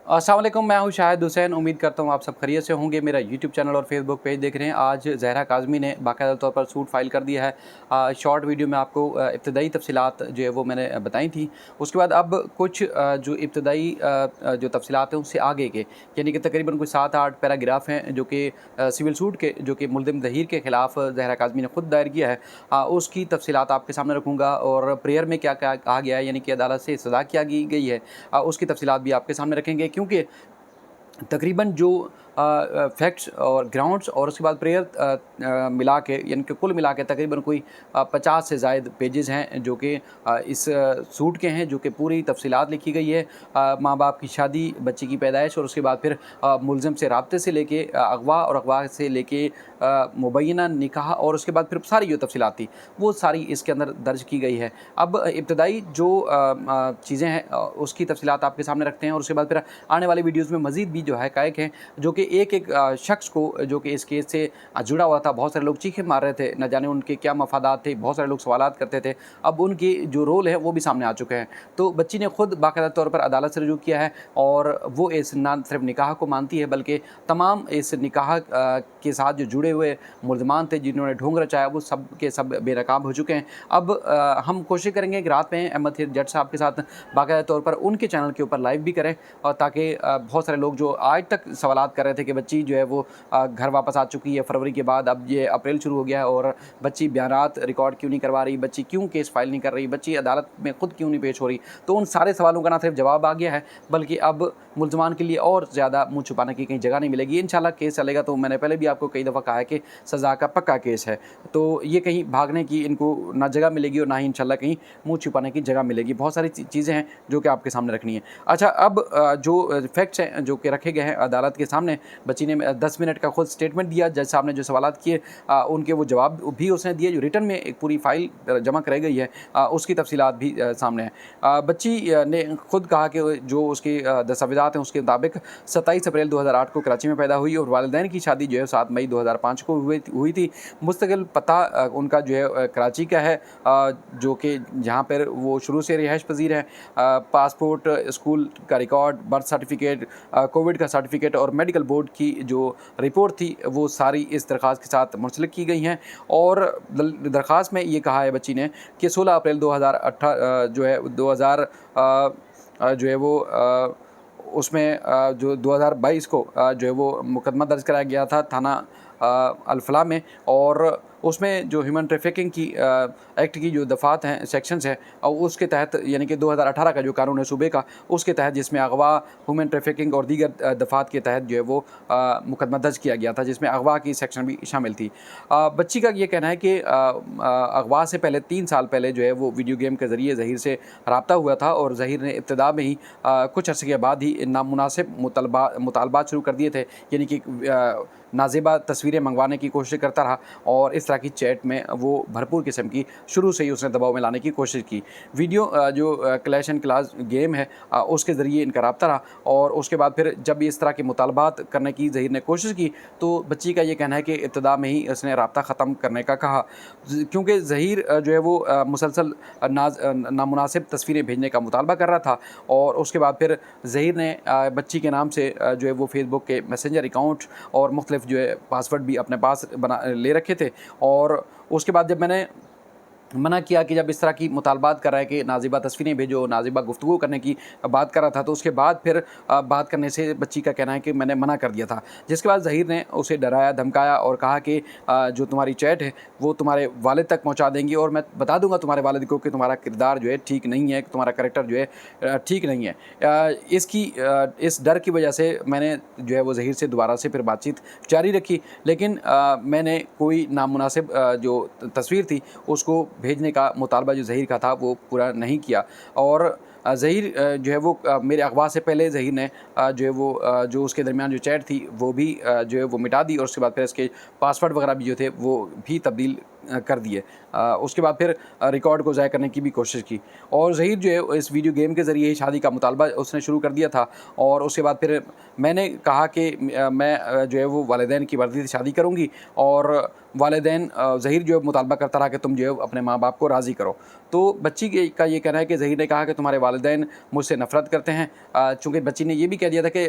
अस्सलाम वालेकुम, मैं हूं शाहिद हुसैन। उम्मीद करता हूं आप सब खैरियत से होंगे। मेरा यूट्यूब चैनल और फेसबुक पेज देख रहे हैं। आज ज़हरा काज़मी ने बाकायदा तौर पर सूट फ़ाइल कर दिया है। शॉर्ट वीडियो में आपको इब्तदाई तफसीलात जो है वो मैंने बताई थी। उसके बाद अब कुछ जो इब्तदाई जो तफसीलात हैं उससे आगे के, यानी कि तकरीबन कुछ 7-8 पैराग्राफ हैं जो कि सिविल सूट के, जो कि मुल्ज़िम ज़हीर के ख़िलाफ़ ज़हरा काज़मी ने ख़ुद दायर किया है। उसकी तफसीलात आपके सामने रखूँगा और प्रेयर में क्या क्या कहा गया है, यानी कि अदालत से सज़ा क्या की गई है, उसकी तफसीलात भी आपके सामने रखेंगे। क्योंकि तकरीबन जो फैक्ट्स और ग्राउंड्स और उसके बाद प्रेयर मिला के, यानी कि कुल मिला के तकरीबन कोई 50 से ज़ायद पेजेस हैं जो कि इस सूट के हैं, जो कि पूरी तफसीलात लिखी गई है। माँ बाप की शादी, बच्चे की पैदाइश और उसके बाद फिर मुलज़िम से रब्ते से लेके अगवा और अगवा से लेके मुबैना निकाह और उसके बाद फिर सारी जो तफसीलात थी वो सारी इसके अंदर दर्ज की गई है। अब इब्तदाई जो चीज़ें हैं उसकी तफसीलात आपके सामने रखते हैं और उसके बाद फिर आने वाली वीडियोज़ में मज़ीद भी जो हक़ाइक़ हैं जो कि एक शख्स को जो कि इस केस से जुड़ा हुआ था, बहुत सारे लोग चीखें मार रहे थे, न जाने उनके क्या मफादात थे, बहुत सारे लोग सवालात करते थे। अब उनकी जो रोल है वो भी सामने आ चुके हैं। तो बच्ची ने खुद बाकायदा तौर पर अदालत से रुजू किया है और वो इस ना सिर्फ निकाह को मानती है बल्कि तमाम इस निकाह के साथ जो जुड़े हुए मुल्ज़मान थे जिन्होंने ढोंग रचाया वो सब के सब बेनकाब हो चुके हैं। अब हम कोशिश करेंगे कि रात में अहमद जट साहब के साथ बाकायदा तौर पर उनके चैनल के ऊपर लाइव भी करें, और ताकि बहुत सारे लोग जो आज तक सवालात कर रहे थे कि बच्ची जो है वो घर वापस आ चुकी है फरवरी के बाद, अब ये अप्रैल शुरू हो गया है और बच्ची बयानात रिकॉर्ड क्यों नहीं करवा रही, बच्ची क्यों केस फाइल नहीं कर रही, बच्ची अदालत में ख़ुद क्यों नहीं पेश हो रही, तो उन सारे सवालों का ना सिर्फ जवाब आ गया है बल्कि अब मुल्ज़मान के लिए और ज़्यादा मुँह छुपाने की कहीं जगह नहीं मिलेगी। इंशाल्लाह केस चलेगा, तो मैंने पहले भी आपको कई दफ़ा कहा है कि सज़ा का पक्का केस है, तो ये कहीं भागने की इनको ना जगह मिलेगी और ना ही इंशाल्लाह कहीं मुँह छुपाने की जगह मिलेगी। बहुत सारी चीज़ें हैं जो कि आपके सामने रखनी है। अच्छा, अब जो फैक्ट्स हैं जो कि रखे गए हैं अदालत के सामने, बच्ची ने 10 मिनट का खुद स्टेटमेंट दिया। जज साहब ने जो सवालात किए उनके वो जवाब भी उसने दिए। जो रिटर्न में एक पूरी फ़ाइल जमा कराई गई है उसकी तफसीलात भी सामने है। बच्ची ने खुद कहा कि जो उसकी दस्तावेज़ात हैं उसके मुताबिक 27 अप्रैल 2008 को कराची में पैदा हुई और वालिदैन की शादी जो है 7 मई 2005 को हुई थी। मुस्तकिल पता उनका जो है कराची का है, जो कि जहाँ पर वो शुरू से रिहाइश पज़ीर है। पासपोर्ट, स्कूल का रिकॉर्ड, बर्थ सर्टिफिकेट, कोविड का सर्टिफिकेट और मेडिकल बोर्ड की जो रिपोर्ट थी वो सारी इस दरख्वास्त के साथ मुंसलिक की गई हैं। और दरख्वास्त में ये कहा है बच्ची ने कि 16 अप्रैल 2018 जो है 2000 जो है वो उसमें जो 2022 को जो है वो मुकदमा दर्ज कराया गया था थाना अल-फलाह में, और उसमें जो ह्यूमन ट्रैफिकिंग की एक्ट की जो दफ़ात हैं, सेक्शंस हैं, और उसके तहत यानी कि 2018 का जो कानून है सूबे का, उसके तहत जिसमें अगवा, ह्यूमन ट्रैफिकिंग और दीगर दफ़ात के तहत जो है वो मुकदमा दर्ज किया गया था, जिसमें अगवा की सेक्शन भी शामिल थी। बच्ची का ये कहना है कि अगवा से पहले 3 साल पहले जो है वो वीडियो गेम के ज़रिए ज़हीर से रब्ता हुआ था और ज़हीर ने इब्तिदा में ही कुछ अर्से के बाद ही नामुनासिब मुतालबात शुरू कर दिए थे, यानी कि नाज़ेबा तस्वीरें मंगवाने की कोशिश करता रहा और इस तरह की चैट में वो भरपूर किस्म की शुरू से ही उसने दबाव में लाने की कोशिश की। वीडियो जो क्लैश एंड क्लास गेम है उसके ज़रिए इनका रब्ता रहा, और उसके बाद फिर जब इस तरह के मुतालबात करने की ज़हीर ने कोशिश की तो बच्ची का ये कहना है कि इब्तिदा में ही उसने रब्ता ख़त्म करने का कहा, क्योंकि ज़हीर जो है वो मुसलसल नामुनासिब तस्वीरें भेजने का मुतालबा कर रहा था। और उसके बाद फिर ज़हीर ने बच्ची के नाम से जो है वो फेसबुक के मैसेंजर अकाउंट और मुख्तलिफ जो है पासवर्ड भी अपने पास ले रखे थे। और उसके बाद जब मैंने मना किया कि जब इस तरह की मुतालबात कर रहा है कि नाज़िबा तस्वीरें भेजो, नाज़िबा गुफ्तगू करने की बात कर रहा था, तो उसके बाद फिर बात करने से बच्ची का कहना है कि मैंने मना कर दिया था। जिसके बाद ज़हीर ने उसे डराया, धमकाया और कहा कि जो तुम्हारी चैट है वो तुम्हारे वालिद तक पहुंचा देंगी और मैं बता दूंगा तुम्हारे वालिद को कि तुम्हारा किरदार जो है ठीक नहीं है, तुम्हारा करैक्टर जो है ठीक नहीं है। इस डर की वजह से मैंने जो है वो ज़हीर से दोबारा से फिर बातचीत जारी रखी, लेकिन मैंने कोई नामुनासिब जो तस्वीर थी उसको भेजने का मुतालबा जो ज़हीर का था वो पूरा नहीं किया। और ज़हीर जो है वो मेरे अगवा से पहले ज़हीर ने जो है वो जो उसके दरमियान जो चैट थी वो भी जो है वो मिटा दी, और उसके बाद फिर इसके पासवर्ड वगैरह भी जो थे वो भी तब्दील कर दिए। उसके बाद फिर रिकॉर्ड को ज़ाया करने की भी कोशिश की और ज़हीर जो है इस वीडियो गेम के ज़रिए ही शादी का मुतालबा उसने शुरू कर दिया था। और उसके बाद फिर मैंने कहा कि मैं जो है वो वालिदैन की मर्ज़ी से शादी करूँगी और वालिदैन ज़हीर जो है मुतालबा करता रहा कि तुम जो है अपने माँ बाप को राज़ी करो। तो बच्ची का ये कहना है कि ज़हीर ने कहा कि तुम्हारे वालिदैन मुझसे नफ़रत करते हैं। चूँकि बच्ची ने ये भी कह दिया था कि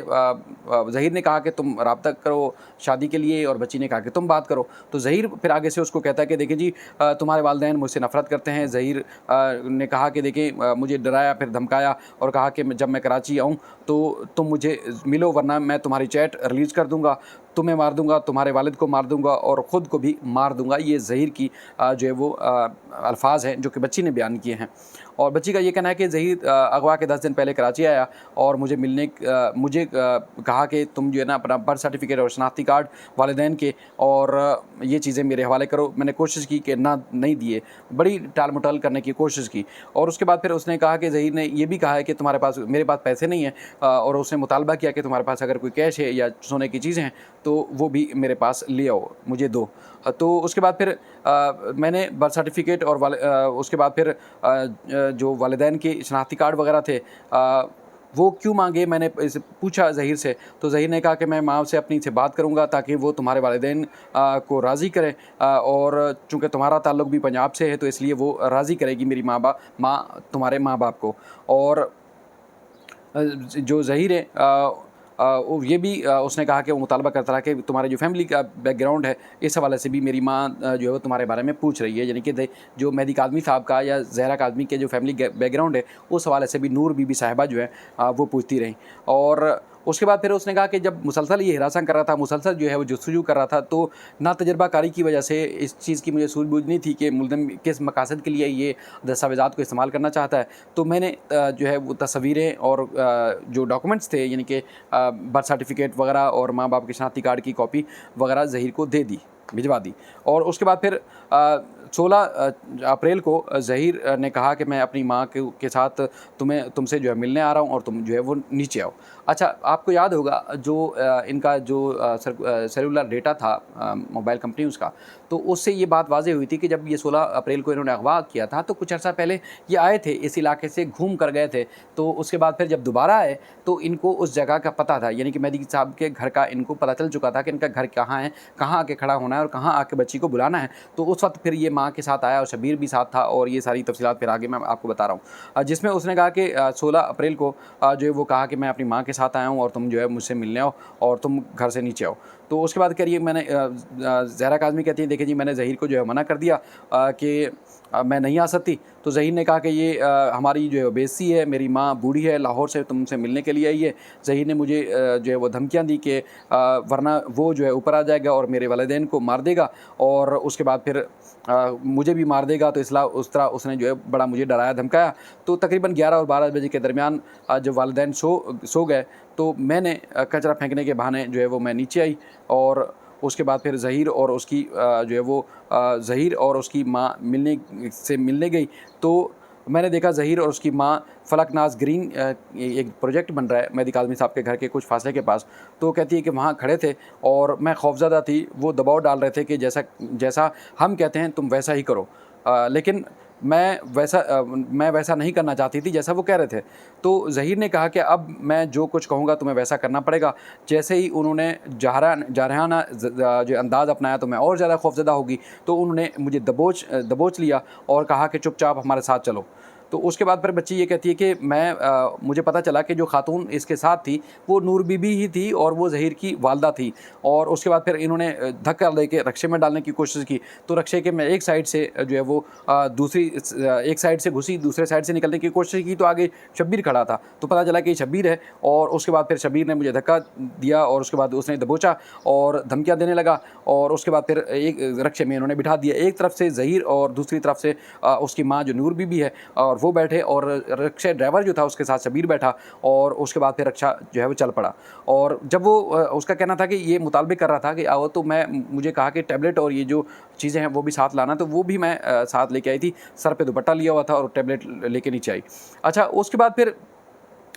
ज़हीर ने कहा कि तुम राब्ता करो शादी के लिए और बच्ची ने कहा कि तुम बात करो। तो ज़हीर फिर आगे से उसको कहता है कि देखिए जी तुम्हारे वालिदैन मुझसे नफ़रत करते हैं। ज़हीर ने कहा कि देखिए मुझे डराया फिर धमकाया और कहा कि जब मैं कराची आऊँ तो तुम मुझे मिलो वरना मैं तुम्हारी चैट रिलीज़ कर दूँगा, तुम्हें मार दूँगा, तुम्हारे वालिद को मार दूँगा और ख़ुद को भी मार दूँगा। ये ज़हीर की जो है वो अल्फ़ाज़ हैं जो कि बच्ची ने बयान किए हैं। और बच्ची का ये कहना है कि ज़हीर अगवा के 10 दिन पहले कराची आया और मुझे कहा कि तुम जो है ना अपना बर्थ सर्टिफिकेट और शनाख्ती कार्ड वालिदैन के और ये चीज़ें मेरे हवाले करो। मैंने कोशिश की कि नहीं दिए, बड़ी टाल-मटोल करने की कोशिश की। और उसके बाद फिर उसने कहा कि ज़हीर ने ये भी कहा है कि मेरे पास पैसे नहीं हैं और उसने मुतालबा किया कि तुम्हारे पास अगर कोई कैश है या सोने की चीज़ें हैं तो वो भी मेरे पास ले आओ, मुझे दो। तो उसके बाद फिर मैंने बर्थ सर्टिफिकेट और उसके बाद फिर जो वालिदैन के शनाख्ती कार्ड वगैरह थे वो क्यों मांगे, मैंने इसे पूछा ज़हीर से। तो ज़हीर ने कहा कि मैं माँ से अपनी से बात करूँगा ताकि वो तुम्हारे वालिदैन को राज़ी करें और चूँकि तुम्हारा ताल्लुक़ भी पंजाब से है तो इसलिए वो राज़ी करेगी मेरी माँ तुम्हारे माँ बाप को। और जो ज़हीर है ये भी उसने कहा कि वो मुतालबा करता रहा कि तुम्हारे जो फैमिली का बैकग्राउंड है इस हवाले से भी मेरी माँ जो है वो तुम्हारे बारे में पूछ रही है। यानी कि जो मेहदी काज़मी साहब का या ज़हरा काज़मी के जो फैमिली बैकग्राउंड है उस हवाले से भी नूर बीबी साहिबा जो है वो पूछती रहीं। और उसके बाद फिर उसने कहा कि जब मुसलसल ये हिरासत कर रहा था, मुसलसल जो है वो जस्तजू कर रहा था, तो ना तजर्बाकारी की वजह से इस चीज़ की मुझे सूझबूझ नहीं थी कि मुल्ज़िम किस मकासद के लिए ये दस्तावेज़ात को इस्तेमाल करना चाहता है। तो मैंने जो है वो तस्वीरें और जो डॉक्यूमेंट्स थे यानी कि बर्थ सर्टिफिकेट वगैरह और माँ बाप के शनाख्ती कार्ड की कॉपी वगैरह ज़हीर को भिजवा दी। और उसके बाद फिर 16 अप्रैल को ज़हीर ने कहा कि मैं अपनी माँ के साथ तुमसे जो है मिलने आ रहा हूँ और तुम जो है वो नीचे आओ। अच्छा, आपको याद होगा जो इनका जो सेलुलर डेटा था मोबाइल कंपनीज़ का, तो उससे ये बात वाज़ेह हुई थी कि जब ये 16 अप्रैल को इन्होंने अगवा किया था तो कुछ अर्सा पहले ये आए थे, इस इलाके से घूम कर गए थे। तो उसके बाद फिर जब दोबारा आए तो इनको उस जगह का पता था, यानी कि मेहदी साहब के घर का इनको पता चल चुका था कि इनका घर कहाँ है, कहाँ आके खड़ा होना है और कहाँ आके बच्ची को बुलाना है। तो उस वक्त फिर ये माँ के साथ आया और शबीर भी साथ था और ये सारी तफसीलात फिर आगे मैं आपको बता रहा हूँ। जिसमें उसने कहा कि 16 अप्रैल को जो है वो कहा कि मैं अपनी माँ के साथ आया हूँ और तुम जो है मुझसे मिलने आओ और तुम घर से नीचे आओ। तो उसके बाद कह रही है मैंने ज़हरा काज़मी कहती है देखिए जी मैंने ज़हीर को जो है मना कर दिया कि मैं नहीं आ सकती। तो ज़हीर ने कहा कि ये हमारी जो है बेइज्जती है, मेरी माँ बूढ़ी है, लाहौर से तुमसे मिलने के लिए आई है। ज़हीर ने मुझे जो है वो धमकियाँ दी कि वरना वो जो है ऊपर आ जाएगा और मेरे वालिदैन को मार देगा और उसके बाद फिर मुझे भी मार देगा। तो उस तरह उसने जो है बड़ा मुझे डराया धमकाया। तो तकरीबन 11 और 12 बजे के दरमियान जब वालिदैन सो गए तो मैंने कचरा फेंकने के बहाने जो है वो मैं नीचे आई और उसके बाद फिर ज़हीर और उसकी माँ मिलने गई। तो मैंने देखा ज़हीर और उसकी माँ फलकनाज़ ग्रीन एक प्रोजेक्ट बन रहा है मेहदी काज़मी साहब के घर के कुछ फासले के पास। तो कहती है कि वहाँ खड़े थे और मैं खौफज़दा थी, वो दबाव डाल रहे थे कि जैसा हम कहते हैं तुम वैसा ही करो। लेकिन मैं वैसा नहीं करना चाहती थी जैसा वो कह रहे थे। तो ज़हीर ने कहा कि अब मैं जो कुछ कहूँगा तुम्हें वैसा करना पड़ेगा। जैसे ही उन्होंने जारहाना जो अंदाज़ अपनाया तो मैं और ज़्यादा खौफज़दा होगी। तो उन्होंने मुझे दबोच लिया और कहा कि चुपचाप हमारे साथ चलो। तो उसके बाद फिर बच्ची ये कहती है कि मुझे पता चला कि जो खातून इसके साथ थी वो नूर बीबी ही थी और वो ज़हीर की वालदा थी। और उसके बाद फिर इन्होंने धक्का लेके रक्शे में डालने की कोशिश की। तो रक्शे के मैं एक साइड से जो है वो एक साइड से घुसी, दूसरे साइड से निकलने की कोशिश की तो आगे शब्बीर खड़ा था। तो पता चला कि ये शब्बीर है और उसके बाद फिर शब्बीर ने मुझे धक्का दिया और उसके बाद उसने दबोचा और धमकियाँ देने लगा। और उसके बाद फिर एक रक्शे में इन्होंने बिठा दिया, एक तरफ से ज़हीर और दूसरी तरफ से उसकी माँ जो नूर बीबी है और वो बैठे और रिक्शा ड्राइवर जो था उसके साथ शबीर बैठा। और उसके बाद फिर रिक्शा जो है वो चल पड़ा। और जब वो उसका कहना था कि ये मुतालबे कर रहा था कि आओ, तो मुझे कहा कि टैबलेट और ये जो चीज़ें हैं वो भी साथ लाना, तो वो भी मैं साथ लेके आई थी। सर पे दुपट्टा लिया हुआ था और टैबलेट लेके नीचे आई। अच्छा, उसके बाद फिर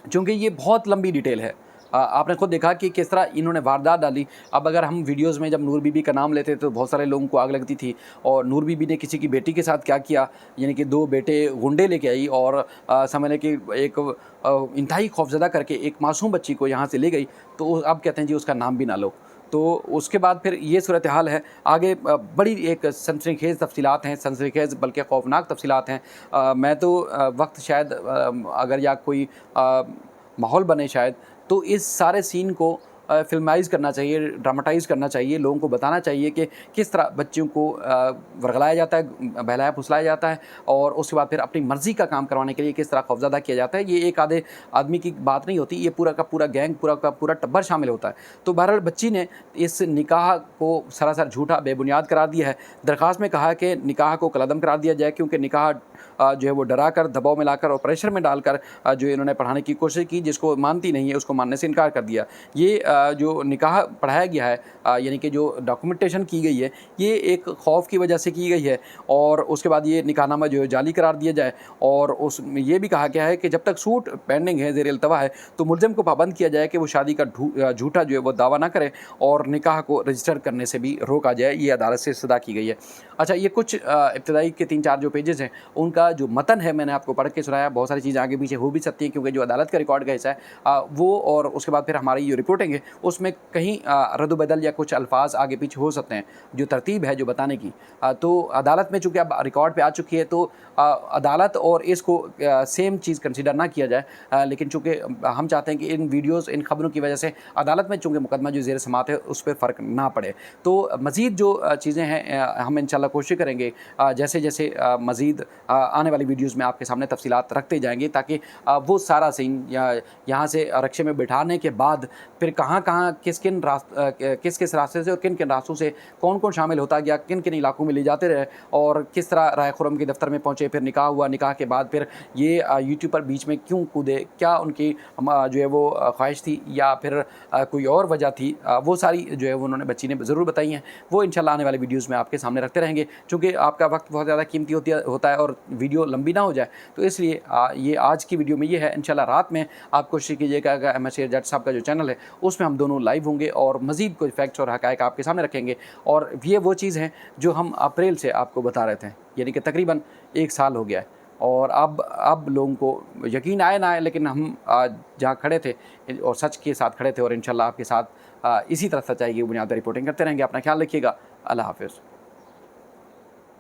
चूँकि ये बहुत लंबी डिटेल है, आपने खुद देखा कि किस तरह इन्होंने वारदात डाली। अब अगर हम वीडियोज़ में जब नूर बीबी का नाम लेते तो बहुत सारे लोगों को आग लगती थी, और नूर बीबी ने किसी की बेटी के साथ क्या किया, यानी कि 2 बेटे गुंडे लेके आई और समझ लें कि एक इंतहाई खौफज़दा करके एक मासूम बच्ची को यहाँ से ले गई, तो अब कहते हैं जी उसका नाम भी ना लो। तो उसके बाद फिर ये सूरत हाल है। आगे बड़ी एक सनसनीखेज़ तफ़सीलात हैं, सनसनीखेज़ बल्कि खौफनाक तफ़सीलात हैं। मैं तो वक्त शायद अगर या कोई माहौल बने शायद, तो इस सारे सीन को फ़िल्माइज़ करना चाहिए, ड्रामाटाइज़ करना चाहिए, लोगों को बताना चाहिए कि किस तरह बच्चों को वर्गलाया जाता है, बहलाया-फुसलाया जाता है, और उसके बाद फिर अपनी मर्ज़ी का काम करवाने के लिए किस तरह खौफ़ज़दा किया जाता है। ये एक आधे आदमी की बात नहीं होती, ये पूरा का पूरा गैंग, पूरा का पूरा टब्बर शामिल होता है। तो बहरहाल बच्ची ने इस निकाह को सरासर झूठा, बेबुनियाद करार दिया है। दरख़्वास्त में कहा है कि निकाह को कलअदम करार दिया जाए, क्योंकि निकाह जो है वो डरा कर, दबाव में लाकर और प्रेशर में डालकर जो इन्होंने पढ़ाने की कोशिश की, जिसको मानती नहीं है उसको मानने से इनकार कर दिया। ये जो निकाह पढ़ाया गया है, यानी कि जो डॉक्यूमेंटेशन की गई है, ये एक खौफ की वजह से की गई है, और उसके बाद ये निकाहनामा जो है जाली करार दिया जाए, और उसमें ये भी कहा गया है कि जब तक सूट पेंडिंग है, ज़ेर इल्तवा है, तो मुलज़िम को पाबंद किया जाए कि वो शादी का झूठा जो है वो दावा ना करे, और निकाह को रजिस्टर करने से भी रोका जाए। ये अदालत से इस्तदा की गई है। अच्छा, ये कुछ इब्तदाई के 3-4 जो पेजेज़ हैं, उनका जो मतन है मैंने आपको पढ़ के सुनाया। बहुत सारी चीज़ें आगे पीछे हो भी सकती हैं, क्योंकि जो अदालत का रिकॉर्ड का हिस्सा है वो, और उसके बाद फिर हमारी जो रिपोर्टिंग है उसमें कहीं रद्द-बदल या कुछ अल्फाज आगे पीछे हो सकते हैं, जो तरतीब है जो बताने की। तो अदालत में चूँकि अब रिकॉर्ड पे आ चुकी है, तो अदालत और इसको सेम चीज़ कंसीडर ना किया जाए, लेकिन चूँकि हम चाहते हैं कि इन वीडियोज़, इन खबरों की वजह से अदालत में चूँकि मुकदमा जो ज़ेर समाअत है उस पे फ़र्क ना पड़े। तो मज़ीद जो चीज़ें हैं हम इंशाल्लाह कोशिश करेंगे जैसे-जैसे मज़ीद आने वाली वीडियोज़ में आपके सामने तफ़सीलात रखते जाएँगे, ताकि वो सारा सीन या यहाँ से रिक्शे में बिठाने के बाद फिर कहाँ-कहाँ, किस-किस रास्ते से और किन-किन रास्तों से कौन-कौन शामिल होता गया, किन-किन इलाकों में ले जाते रहे, और किस तरह राय खुरम के दफ्तर में पहुँचे, फिर निकाह हुआ, निकाह के बाद फिर ये यूट्यूब पर बीच में क्यों कूदे, क्या उनकी जो है वो ख्वाहिश थी, या फिर कोई और वजह थी, वो सारी जो है उन्होंने बच्ची ने ज़रूर बताई हैं। वो इंशाल्लाह आने वाली वीडियोज़ में आपके सामने रखते रहेंगे। चूँकि आपका वक्त बहुत ज़्यादा कीमती होता है और वीडियो लंबी ना हो जाए, तो इसलिए ये आज की वीडियो में ये है। इंशाल्लाह रात में आप कोशिश कीजिएगा कि अहमद शेर जट साहब का जो चैनल है उसमें हम दोनों लाइव होंगे और मज़ीद कुछ फैक्ट्स और हक़ाइक़ आपके सामने रखेंगे। और ये वो चीज़ हैं जो हम अप्रैल से आपको बता रहे थे, यानी कि तकरीबन 1 साल हो गया है, और अब लोगों को यकीन आए ना आए, लेकिन हम जहाँ खड़े थे और सच के साथ खड़े थे, और इंशाल्लाह आपके साथ इसी तरह सच्चाई की बुनियाद पर रिपोर्टिंग करते रहेंगे। अपना ख्याल रखिएगा। अल्लाह हाफ़िज़।